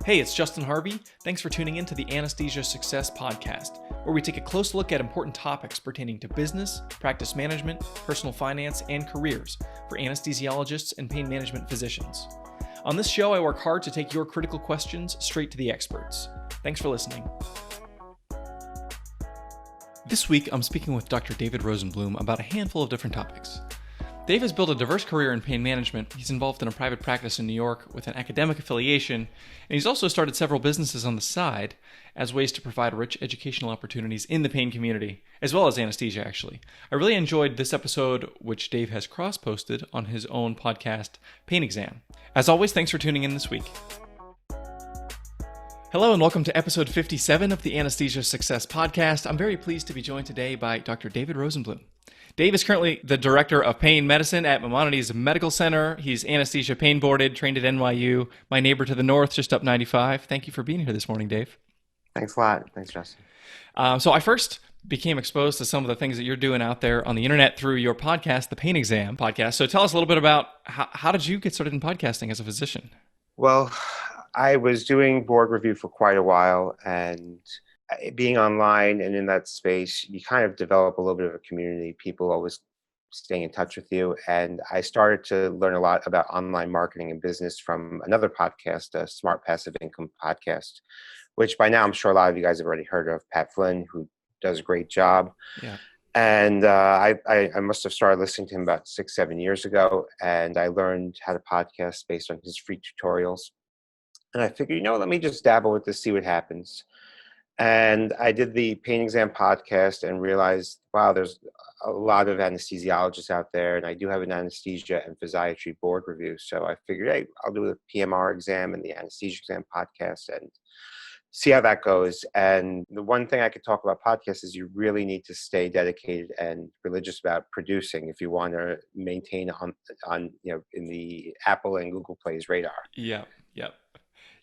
Hey, it's Justin Harvey. Thanks for tuning in to the Anesthesia Success Podcast, where we take a close look at important topics pertaining to business, practice management, personal finance, and careers for anesthesiologists and pain management physicians. On this show, I work hard to take your critical questions straight to the experts. Thanks for listening. This week, I'm speaking with Dr. David Rosenblum about a handful of different topics. Dave has built a diverse career in pain management. He's involved in a private practice in New York with an academic affiliation, and he's also started several businesses on the side as ways to provide rich educational opportunities in the pain community, as well as anesthesia, actually. I really enjoyed this episode, which Dave has cross-posted on his own podcast, Pain Exam. As always, thanks for tuning in this week. Hello and welcome to episode 57 of the Anesthesia Success Podcast. I'm very pleased to be joined today by Dr. David Rosenblum. Dave is currently the director of pain medicine at Maimonides Medical Center. He's anesthesia pain boarded, trained at NYU, my neighbor to the north, just up 95. Thank you for being here this morning, Dave. Thanks a lot. Thanks, Justin. So I first became exposed to some of the things that you're doing out there on the internet through your podcast, the Pain Exam podcast. So tell us a little bit about how did you get started in podcasting as a physician? Well, I was doing board review for quite a while, and being online and in that space, you kind of develop a little bit of a community. People always staying in touch with you. And I started to learn a lot about online marketing and business from another podcast, a Smart Passive Income podcast, which by now I'm sure a lot of you guys have already heard of, Pat Flynn, who does a great job. Yeah. And I must have started listening to him about 6-7 years ago. And I learned how to podcast based on his free tutorials. And I figured, let me just dabble with this, see what happens. And I did the Pain Exam podcast and realized, wow, there's a lot of anesthesiologists out there. And I do have an anesthesia and physiatry board review. So I figured, hey, I'll do the PMR exam and the anesthesia exam podcast and see how that goes. And the one thing I could talk about podcasts is you really need to stay dedicated and religious about producing if you want to maintain on in the Apple and Google Play's radar. Yeah.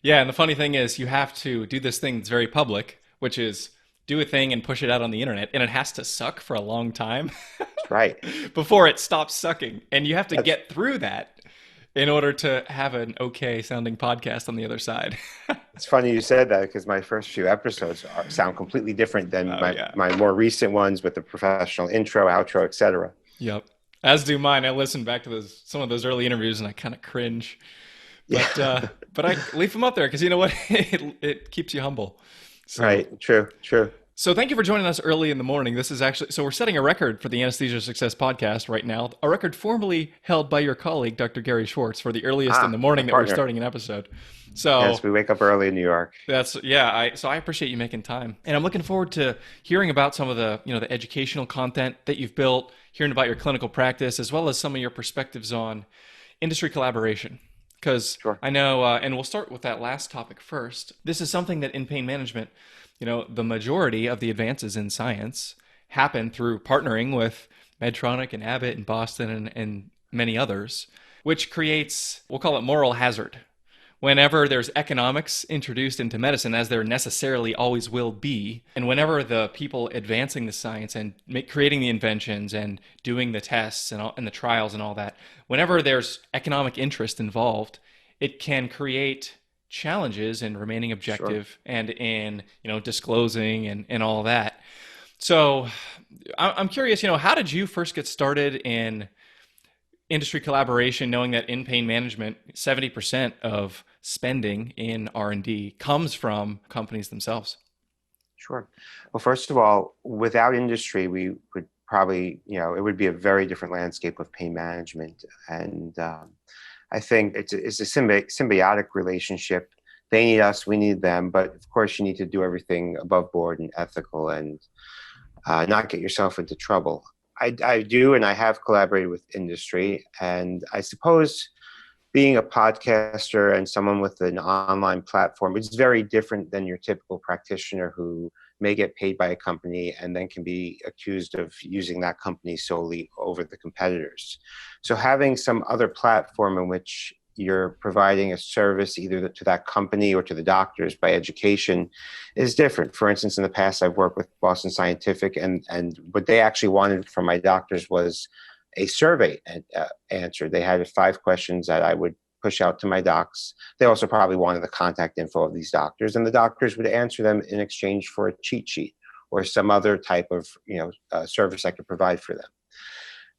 Yeah, and the funny thing is you have to do this thing that's very public, which is do a thing and push it out on the internet, and it has to suck for a long time. Right. Before it stops sucking. And you have to get through that in order to have an okay sounding podcast on the other side. It's funny you said that because my first few episodes sound completely different than my more recent ones with the professional intro, outro, etc. Yep. As do mine. I listen back to some of those early interviews and I kind of cringe. But I leave them up there because you know what? it keeps you humble. So, right. True. So thank you for joining us early in the morning. This is actually, so we're setting a record for the Anesthesia Success Podcast right now, a record formerly held by your colleague, Dr. Gary Schwartz, for the earliest in the morning that we're starting an episode. So yes, we wake up early in New York. So I appreciate you making time. And I'm looking forward to hearing about some of the, the educational content that you've built, hearing about your clinical practice, as well as some of your perspectives on industry collaboration. Because sure. I know, and we'll start with that last topic first. This is something that in pain management, the majority of the advances in science happen through partnering with Medtronic and Abbott and Boston and many others, which creates, we'll call it moral hazard. Whenever there's economics introduced into medicine, as there necessarily always will be, and whenever the people advancing the science and creating the inventions and doing the tests and the trials and all that, whenever there's economic interest involved, it can create challenges in remaining objective sure. and in disclosing and all that. So I'm curious, how did you first get started in industry collaboration, knowing that in pain management, 70% of spending in R&D comes from companies themselves? Sure. Well, first of all, without industry, we would probably, it would be a very different landscape of pain management. And I think it's a symbiotic relationship. They need us, we need them. But of course, you need to do everything above board and ethical and not get yourself into trouble. I do, and I have collaborated with industry. And I suppose being a podcaster and someone with an online platform, it's very different than your typical practitioner who may get paid by a company and then can be accused of using that company solely over the competitors. So having some other platform in which you're providing a service either to that company or to the doctors by education is different. For instance, in the past, I've worked with Boston Scientific, and what they actually wanted from my doctors was a survey answer. They had 5 questions that I would push out to my docs. They also probably wanted the contact info of these doctors, and the doctors would answer them in exchange for a cheat sheet or some other type of service I could provide for them.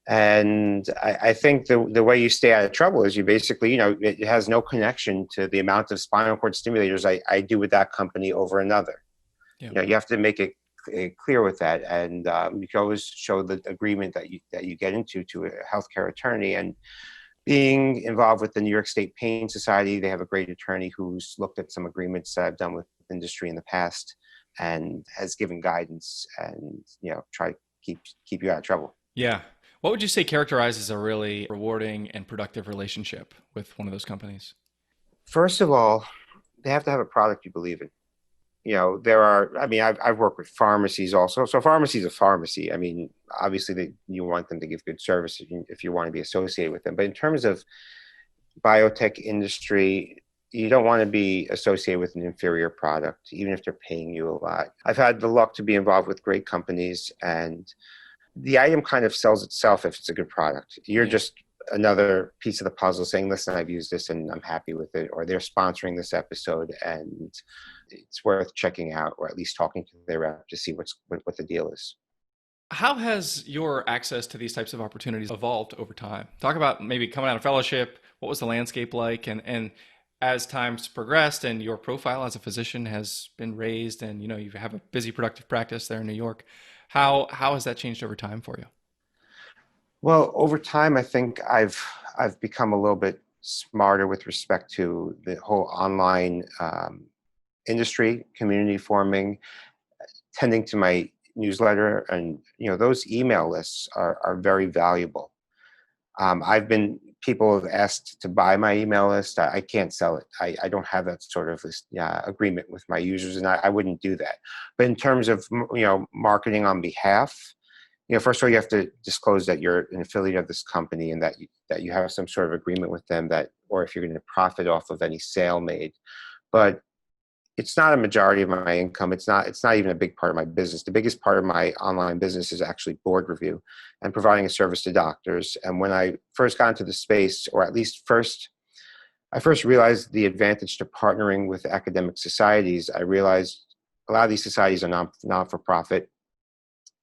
And I think the way you stay out of trouble is you basically, it has no connection to the amount of spinal cord stimulators I do with that company over another. Yeah. You have to make it clear with that, and you can always show the agreement that you get into to a healthcare attorney. And being involved with the New York State Pain Society, they have a great attorney who's looked at some agreements that I've done with industry in the past and has given guidance and try to keep you out of trouble. Yeah. What would you say characterizes a really rewarding and productive relationship with one of those companies? First of all, they have to have a product you believe in. I've worked with pharmacies also. So pharmacy is a pharmacy. I mean, obviously you want them to give good service if you want to be associated with them. But in terms of biotech industry, you don't want to be associated with an inferior product, even if they're paying you a lot. I've had the luck to be involved with great companies, and the item kind of sells itself if it's a good product. You're just another piece of the puzzle saying, listen, I've used this and I'm happy with it, or they're sponsoring this episode and it's worth checking out, or at least talking to their rep to see what the deal is. How has your access to these types of opportunities evolved over time? Talk about maybe coming out of fellowship. What was the landscape like? And as time's progressed and your profile as a physician has been raised and, you have a busy, productive practice there in New York, how has that changed over time for you? Well, over time, I think I've become a little bit smarter with respect to the whole online industry, community forming, tending to my newsletter, and those email lists are very valuable. People have asked to buy my email list. I can't sell it. I don't have that sort of agreement with my users, and I wouldn't do that. But in terms of marketing on behalf, first of all, you have to disclose that you're an affiliate of this company and that you have some sort of agreement with them, or if you're going to profit off of any sale made. But it's not a majority of my income. It's not even a big part of my business. The biggest part of my online business is actually board review and providing a service to doctors. And when I first got into the space, or at least I first realized the advantage to partnering with academic societies. I realized a lot of these societies are not-for-profit.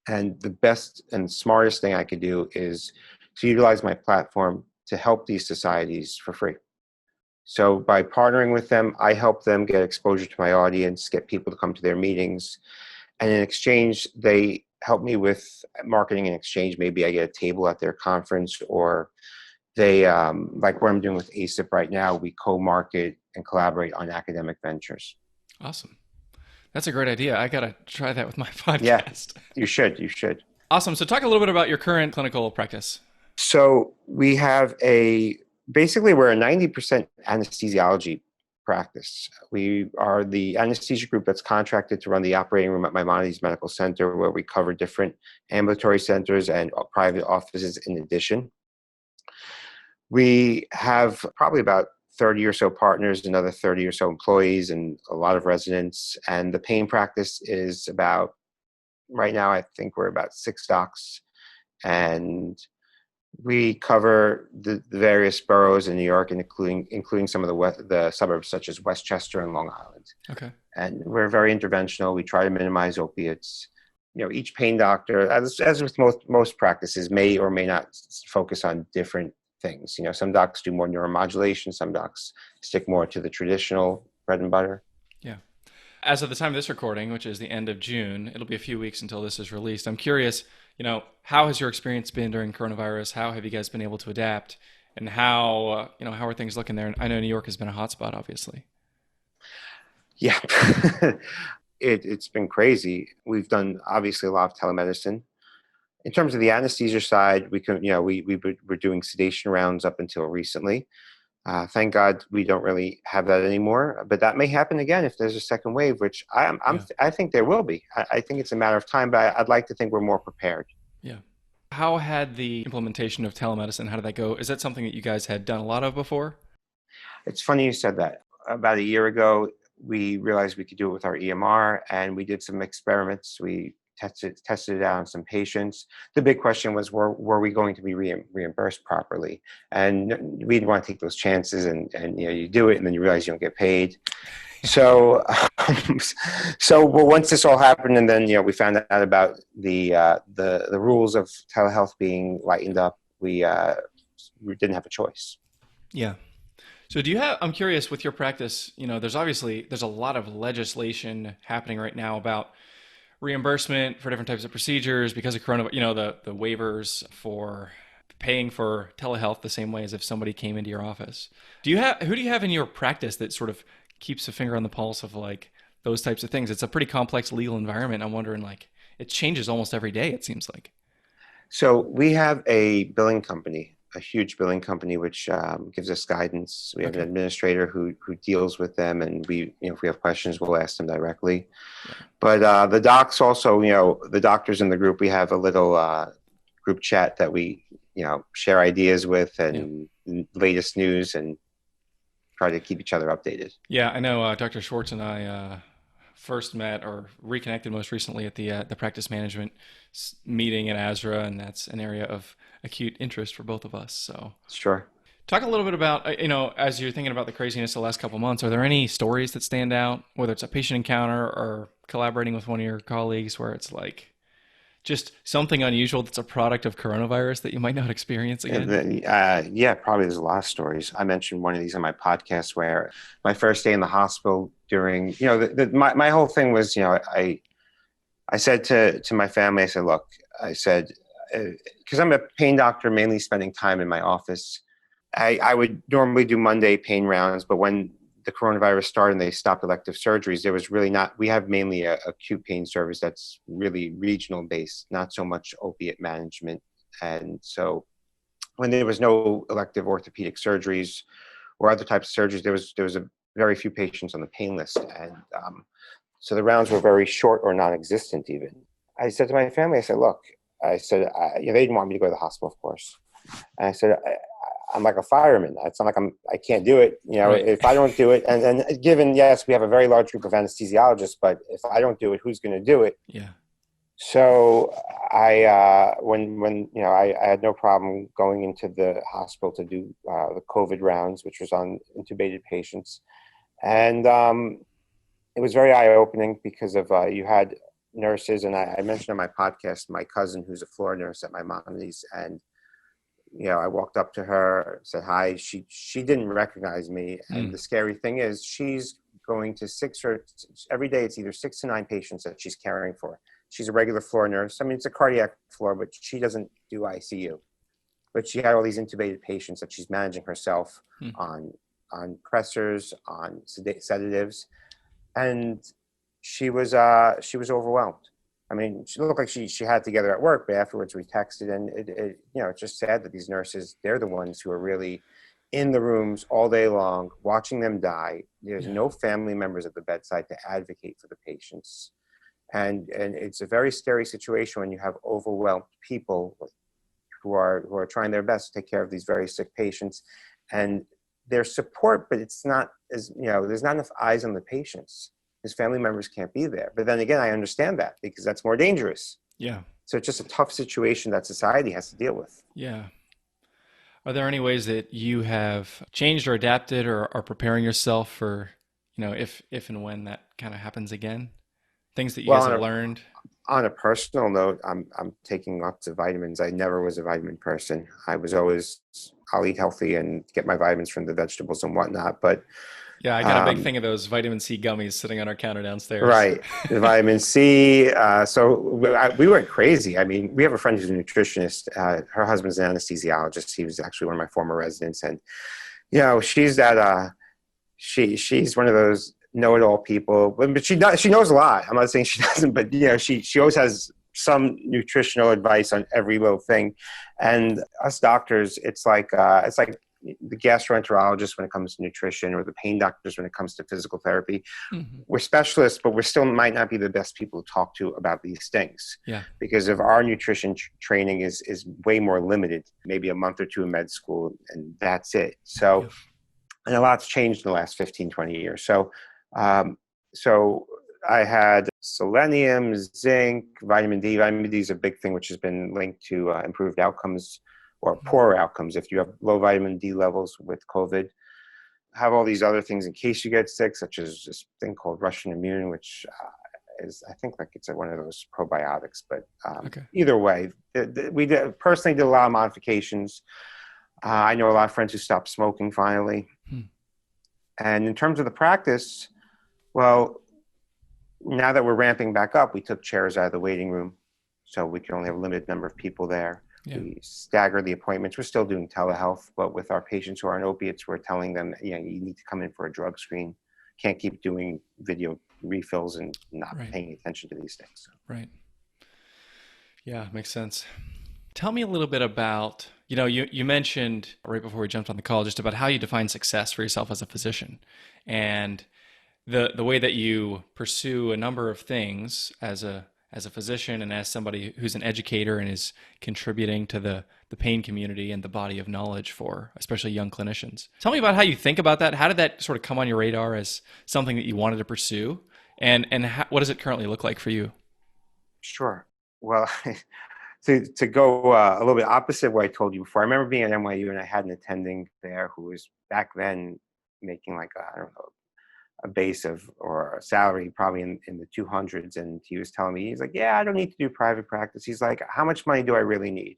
And the best and smartest thing I could do is to utilize my platform to help these societies for free. So by partnering with them, I help them get exposure to my audience, get people to come to their meetings. And in exchange, they help me with marketing in exchange. Maybe I get a table at their conference, or they, like what I'm doing with ASIPP right now, we co-market and collaborate on academic ventures. Awesome. That's a great idea. I got to try that with my podcast. Yeah, you should. Awesome. So talk a little bit about your current clinical practice. So we have basically we're a 90% anesthesiology practice. We are the anesthesia group that's contracted to run the operating room at Maimonides Medical Center, where we cover different ambulatory centers and private offices in addition. We have probably about 30 or so partners, another 30 or so employees, and a lot of residents. And the pain practice is right now, I think we're about 6 docs. And we cover the various boroughs in New York, and including some of the suburbs such as Westchester and Long Island. Okay. And we're very interventional. We try to minimize opiates. Each pain doctor, as with most practices, may or may not focus on different things. Some docs do more neuromodulation. Some docs stick more to the traditional bread and butter. Yeah. As of the time of this recording, which is the end of June, it'll be a few weeks until this is released. I'm curious, how has your experience been during coronavirus? How have you guys been able to adapt? And how are things looking there? And I know New York has been a hotspot, obviously. Yeah, it's been crazy. We've done obviously a lot of telemedicine. In terms of the anesthesia side, we were doing sedation rounds up until recently. Thank God we don't really have that anymore, but that may happen again if there's a second wave, which I think there will be. I think it's a matter of time, but I'd like to think we're more prepared. Yeah. How had the implementation of telemedicine, how did that go? Is that something that you guys had done a lot of before? It's funny you said that. About a year ago, we realized we could do it with our EMR, and we did some experiments. We tested it out on some patients. The big question was, were we going to be reimbursed properly? And we didn't want to take those chances, and you do it and then you realize you don't get paid. So, well, once this all happened, and then we found out about the rules of telehealth being lightened up, we didn't have a choice. Yeah. So I'm curious with your practice, there's a lot of legislation happening right now about reimbursement for different types of procedures because of coronavirus, the waivers for paying for telehealth the same way as if somebody came into your office. Who do you have in your practice that sort of keeps a finger on the pulse of like those types of things? It's a pretty complex legal environment. I'm wondering, like, it changes almost every day, it seems like. So we have a billing company, a huge billing company, which gives us guidance. We have an administrator who deals with them, and if we have questions, we'll ask them directly. Yeah. But the docs also, the doctors in the group, we have a little group chat that we, share ideas with and latest news and try to keep each other updated. Yeah, I know Dr. Schwartz and I first met or reconnected most recently at the practice management meeting at ASRA, and that's an area of acute interest for both of us. So sure. Talk a little bit about, as you're thinking about the craziness the last couple of months, are there any stories that stand out, whether it's a patient encounter or collaborating with one of your colleagues where it's like just something unusual that's a product of coronavirus that you might not experience again? Yeah, probably there's a lot of stories. I mentioned one of these on my podcast where my first day in the hospital during, my whole thing was, I said to my family, I said, look, because I'm a pain doctor, mainly spending time in my office. I would normally do Monday pain rounds, but when the coronavirus started and they stopped elective surgeries, there was really not, we have mainly a acute pain service that's really regional based, not so much opiate management. And so when there was no elective orthopedic surgeries or other types of surgeries, there was a very few patients on the pain list. And so the rounds were very short or non-existent even. I said to my family, I said, look, they didn't want me to go to the hospital, of course. And I said, I'm like a fireman. It's not like I can't do it. Right. If I don't do it, and given, yes, we have a very large group of anesthesiologists, but if I don't do it, who's going to do it? Yeah. So I had no problem going into the hospital to do the COVID rounds, which was on intubated patients. And it was very eye-opening because of you had nurses, and I mentioned on my podcast, my cousin who's a floor nurse at Maimonides, and I walked up to her, said hi. She didn't recognize me. And the scary thing is she's going to every day it's either 6 to 9 patients that she's caring for. She's a regular floor nurse. I mean, it's a cardiac floor, but she doesn't do ICU. But she had all these intubated patients that she's managing herself on pressors, on sedatives. And she was overwhelmed. I mean, she looked like she had it together at work, but afterwards we texted, and it's just sad that these nurses, they're the ones who are really in the rooms all day long, watching them die. There's no family members at the bedside to advocate for the patients. And it's a very scary situation when you have overwhelmed people who are trying their best to take care of these very sick patients. And there's support, but it's not there's not enough eyes on the patients. His family members can't be there. But then again, I understand that because that's more dangerous. Yeah. So it's just a tough situation that society has to deal with. Yeah. Are there any ways that you have changed or adapted or are preparing yourself for, if and when that kind of happens again? Things that you guys have learned? On a personal note, I'm taking lots of vitamins. I never was a vitamin person. I was always, I'll eat healthy and get my vitamins from the vegetables and whatnot. But yeah, I got a big thing of those vitamin C gummies sitting on our counter downstairs. Right. The vitamin C. So we went crazy. I mean, we have a friend who's a nutritionist. Her husband's an anesthesiologist. He was actually one of my former residents. And, she's she's one of those know-it-all people, but she knows a lot. I'm not saying she doesn't, but, she always has some nutritional advice on every little thing. And us doctors, it's like the gastroenterologist when it comes to nutrition, or the pain doctors when it comes to physical therapy. Mm-hmm. We're specialists, but we still might not be the best people to talk to about these things. Yeah. Because of our nutrition training is way more limited, maybe a month or two in med school, and that's it. So, and a lot's changed in the last 15, 20 years. So I had selenium, zinc, vitamin D. Vitamin D is a big thing, which has been linked to improved outcomes or poorer outcomes if you have low vitamin D levels with COVID. Have all these other things in case you get sick, such as this thing called Russian Immune, which is, I think, like it's one of those probiotics. But Okay. either way, personally did a lot of modifications. I know a lot of friends who stopped smoking finally. And in terms of the practice, well, now that we're ramping back up, we took chairs out of the waiting room, so we can only have a limited number of people there. Yeah. We staggered the appointments. We're still doing telehealth, but with our patients who are on opiates, we're telling them, you need to come in for a drug screen. Can't keep doing video refills and not paying attention to these things. So. Right. Yeah, makes sense. Tell me a little bit about, you mentioned right before we jumped on the call just about how you define success for yourself as a physician, and the way that you pursue a number of things as a physician and as somebody who's an educator and is contributing to the pain community and the body of knowledge for especially young clinicians. Tell me about how you think about that. How did that sort of come on your radar as something that you wanted to pursue? And what does it currently look like for you? Sure. Well, to go a little bit opposite of what I told you before, I remember being at NYU and I had an attending there who was back then making like, a base of or a salary probably in the 200s. And he was telling me, he's like, yeah, I don't need to do private practice. He's like, how much money do I really need?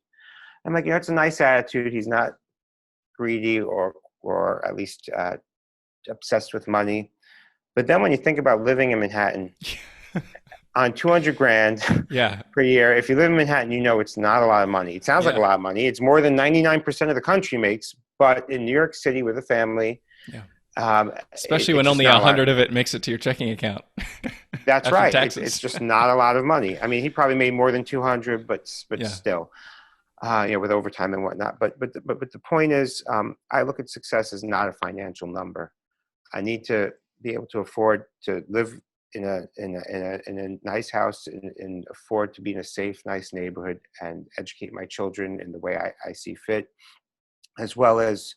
I'm like, it's a nice attitude. He's not greedy or at least obsessed with money. But then when you think about living in Manhattan on 200 grand per year, if you live in Manhattan, it's not a lot of money. It sounds like a lot of money. It's more than 99% of the country makes. But in New York City with a family, especially when only 100 of it makes it to your checking account. That's right. It's just not a lot of money. I mean, he probably made more than 200, but still, with overtime and whatnot. But the point is, I look at success as not a financial number. I need to be able to afford to live in a nice house and afford to be in a safe, nice neighborhood and educate my children in the way I see fit, as well as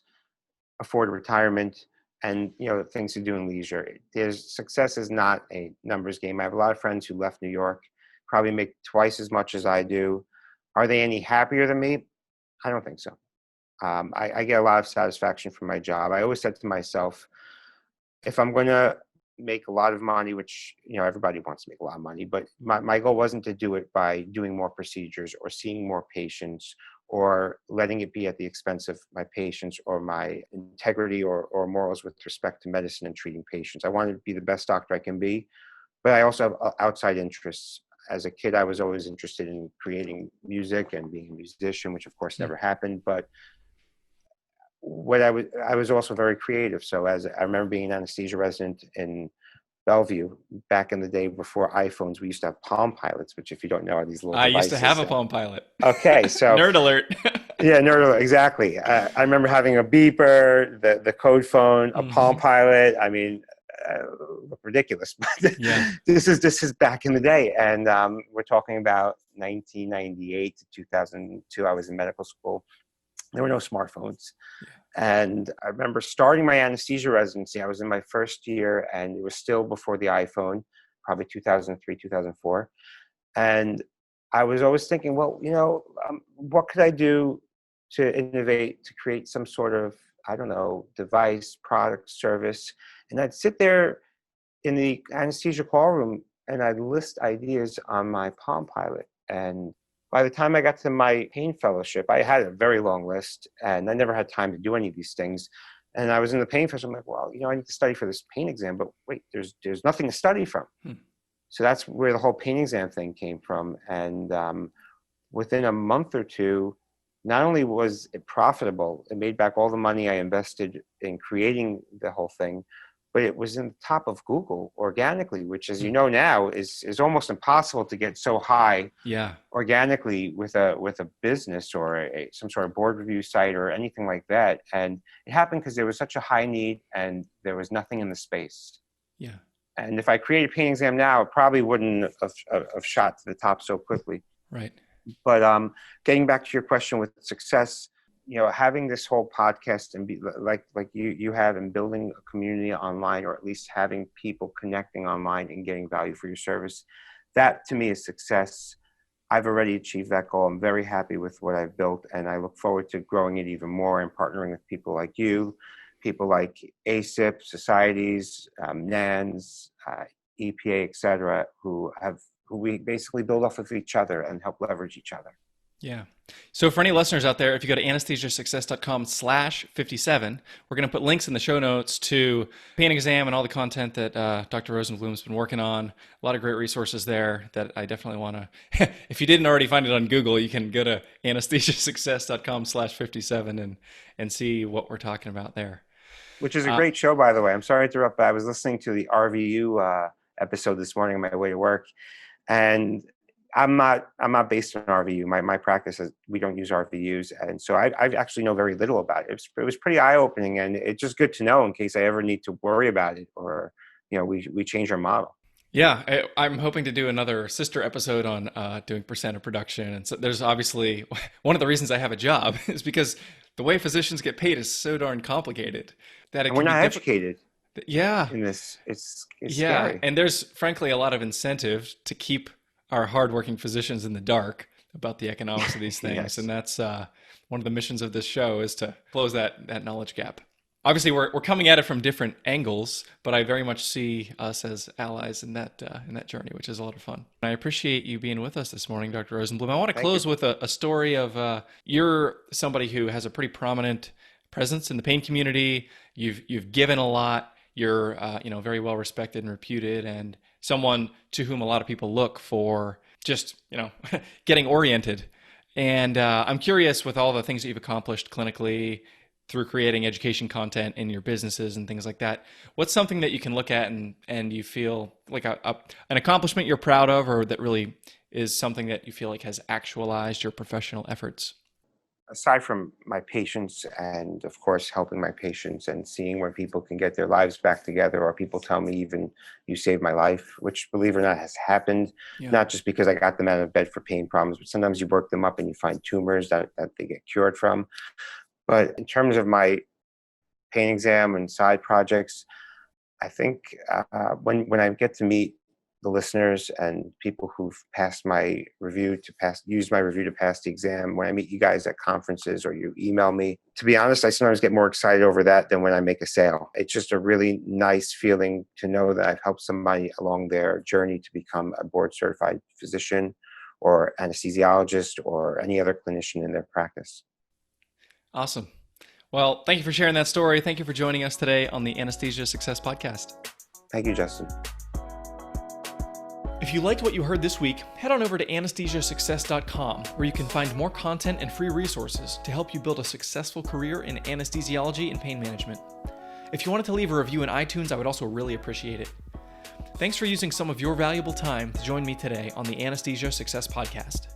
afford retirement and things to do in leisure. Success is not a numbers game. I have a lot of friends who left New York, probably make twice as much as I do. Are they any happier than me? I don't think so. I get a lot of satisfaction from my job. I always said to myself, if I'm going to make a lot of money, which everybody wants to make a lot of money, but my goal wasn't to do it by doing more procedures or seeing more patients or letting it be at the expense of my patients or my integrity or morals with respect to medicine and treating patients. I wanted to be the best doctor I can be, but I also have outside interests. As a kid, I was always interested in creating music and being a musician, which of course never happened. But I was also very creative. So I remember being an anesthesia resident in Bellevue back in the day before iPhones, we used to have Palm Pilots, which if you don't know are these little devices. I used to have a Palm Pilot. Okay, so nerd alert. Yeah, nerd alert, exactly. I remember having a beeper, the code phone, a Palm Pilot. I mean, ridiculous. But this is back in the day, and we're talking about 1998 to 2002. I was in medical school. There were no smartphones. And I remember starting my anesthesia residency. I was in my first year, and it was still before the iPhone, probably 2003, 2004. And I was always thinking, well, what could I do to innovate, to create some sort of, device, product, service? And I'd sit there in the anesthesia call room, and I'd list ideas on my Palm Pilot. And by the time I got to my pain fellowship, I had a very long list, and I never had time to do any of these things. And I was in the pain fellowship. I'm like, well, I need to study for this pain exam, but wait, there's nothing to study from. So that's where the whole pain exam thing came from. And within a month or two, not only was it profitable, it made back all the money I invested in creating the whole thing, but it was in the top of Google organically, which, as you know now, is almost impossible to get so high organically with a business or some sort of board review site or anything like that. And it happened because there was such a high need and there was nothing in the space. Yeah. And if I created a pain exam now, it probably wouldn't have shot to the top so quickly. Right. But getting back to your question with success, having this whole podcast and be like you have, and building a community online, or at least having people connecting online and getting value for your service, that to me is success. I've already achieved that goal. I'm very happy with what I've built, and I look forward to growing it even more and partnering with people like you, people like ASIPP, societies, NANS, EPA, etc., who we basically build off of each other and help leverage each other. Yeah. So for any listeners out there, if you go to anesthesiasuccess.com/57, we're going to put links in the show notes to Pain Exam and all the content that Dr. Rosenblum's been working on. A lot of great resources there that I definitely want to, if you didn't already find it on Google, you can go to anesthesiasuccess.com/57 and see what we're talking about there. Which is a great show, by the way. I'm sorry to interrupt, but I was listening to the RVU episode this morning on my way to work, and I'm not based on RVU. My practice is, we don't use RVUs, and so I actually know very little about it. It was pretty eye opening, and it's just good to know in case I ever need to worry about it, or we change our model. Yeah, I'm hoping to do another sister episode on doing percent of production, and so there's obviously one of the reasons I have a job is because the way physicians get paid is so darn complicated that it and we're not educated. Yeah, in this, it's yeah, scary. And there's frankly a lot of incentive to keep our hardworking physicians in the dark about the economics of these things. Yes. And that's one of the missions of this show, is to close that knowledge gap. Obviously, we're coming at it from different angles, but I very much see us as allies in that journey, which is a lot of fun. I appreciate you being with us this morning, Dr. Rosenblum. I want to close with a story of you're somebody who has a pretty prominent presence in the pain community. You've given a lot. You're very well respected and reputed, and someone to whom a lot of people look for just, getting oriented. And I'm curious, with all the things that you've accomplished clinically through creating education content in your businesses and things like that, what's something that you can look at and you feel like an accomplishment you're proud of, or that really is something that you feel like has actualized your professional efforts? Aside from my patients, and of course helping my patients and seeing when people can get their lives back together, or people tell me even, you saved my life, which, believe it or not, has happened. Yeah. Not just because I got them out of bed for pain problems, but sometimes you work them up and you find tumors that they get cured from. But in terms of my Pain Exam and side projects, I think when I get to meet the listeners and people who've used my review to pass the exam, when I meet you guys at conferences or you email me, to be honest, I sometimes get more excited over that than when I make a sale. It's just a really nice feeling to know that I've helped somebody along their journey to become a board certified physician or anesthesiologist or any other clinician in their practice. Awesome. Well, thank you for sharing that story. Thank you for joining us today on the Anesthesia Success Podcast. Thank you, Justin. If you liked what you heard this week, head on over to anesthesiasuccess.com, where you can find more content and free resources to help you build a successful career in anesthesiology and pain management. If you wanted to leave a review in iTunes, I would also really appreciate it. Thanks for using some of your valuable time to join me today on the Anesthesia Success Podcast.